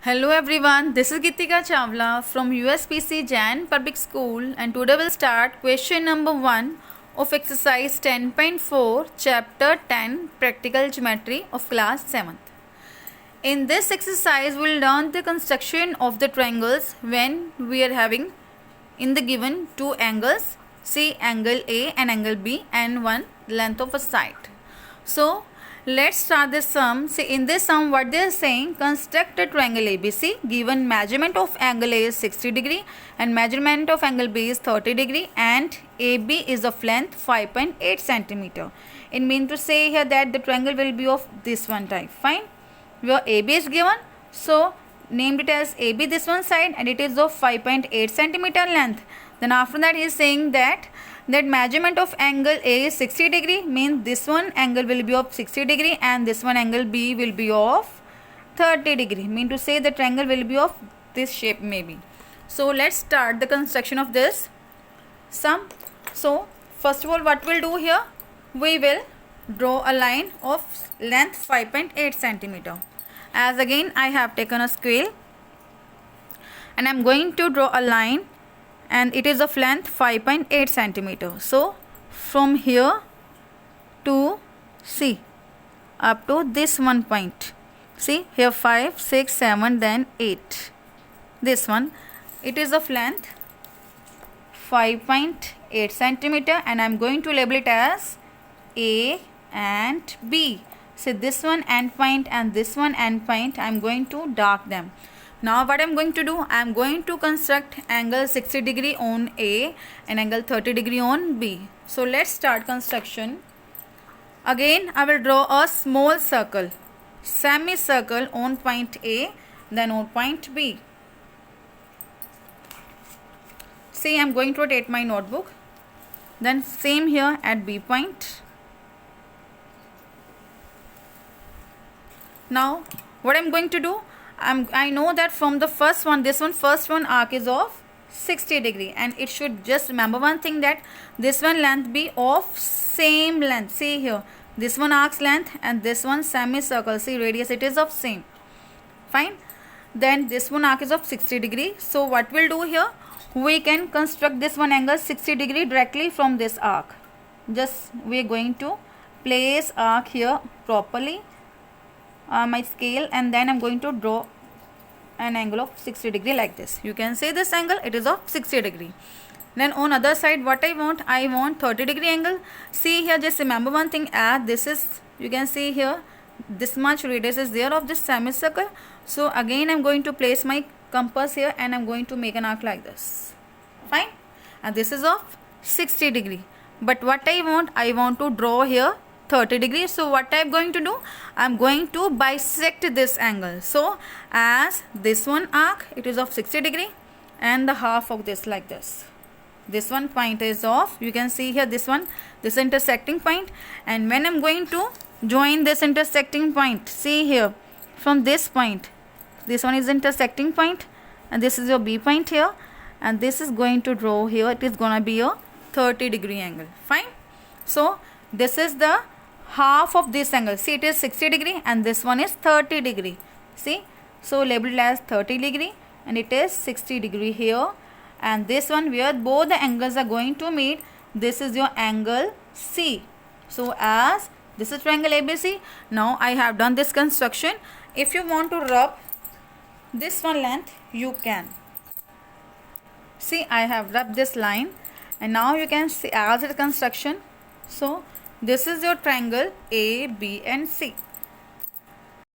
Hello everyone, this is Gitika Chawla from USPC Jain Public School, and today we'll start question number 1 of exercise 10.4 chapter 10 practical geometry of class 7th. In this exercise we'll learn the construction of the triangles when we are having in the given two angles, say angle A and angle B, and one length of a side. So let's start this sum. See, in this sum what they are saying, construct a triangle ABC. Given measurement of angle A is 60 degree and measurement of angle B is 30 degree and AB is of length 5.8 centimeter. It means to say here that the triangle will be of this one type. Fine. Where AB is given, so named it as AB this one side, and it is of 5.8 centimeter length. Then after that he is saying that measurement of angle A is 60 degree, means this one angle will be of 60 degree and this one angle B will be of 30 degree, mean to say the triangle will be of this shape maybe. So let's start the construction of this sum. So first of all what we'll do here, we will draw a line of length 5.8 centimeter. As again I have taken a scale and I'm going to draw a line, and it is of length 5.8 centimeter. So from here to C up to this one point, see here 5, 6, 7, then 8, this one, it is of length 5.8 centimeter, and I'm going to label it as A and B. So this one end point and this one end point, I'm going to dark them. Now what I'm going to do, I'm going to construct angle 60 degree on A and angle 30 degree on B. So let's start construction. Again I will draw a small circle, semicircle on point A, then on point B. See, I'm going to rotate my notebook. Then same here at B point. Now what I'm going to do, I know that from the first one, first one arc is of 60 degree, and it should just remember one thing, that this one length be of same length. See here, this one arc's length and this one semicircle, see radius, it is of same. Fine. Then this one arc is of 60 degree. So what we'll do here, we can construct this one angle 60 degree directly from this arc. Just we are going to place arc here properly, my scale, and then I'm going to draw an angle of 60 degree like this. You can say this angle, it is of 60 degree. Then on other side what I want 30 degree angle. See here, just remember one thing, as this is, you can see here, this much radius is there of this semicircle. So again I'm going to place my compass here and I'm going to make an arc like this. Fine. And this is of 60 degree. But what I want to draw here 30 degree. So what I'm going to do, I'm going to bisect this angle. So as this one arc, it is of 60 degree and the half of this like this. This one point is of, you can see here, this intersecting point, and when I'm going to join this intersecting point, see here, from this point, this one is intersecting point and this is your B point here, and this is going to draw here, it is gonna be a 30 degree angle. Fine. So this is the half of this angle. See, it is 60 degree and this one is 30 degree. See, so labeled as 30 degree and it is 60 degree here, and this one where both the angles are going to meet, this is your angle C. So as this is triangle ABC. Now I have done this construction. If you want to rub this one length, you can. See, I have rubbed this line, and now you can see as the construction. So this is your triangle A, B and C.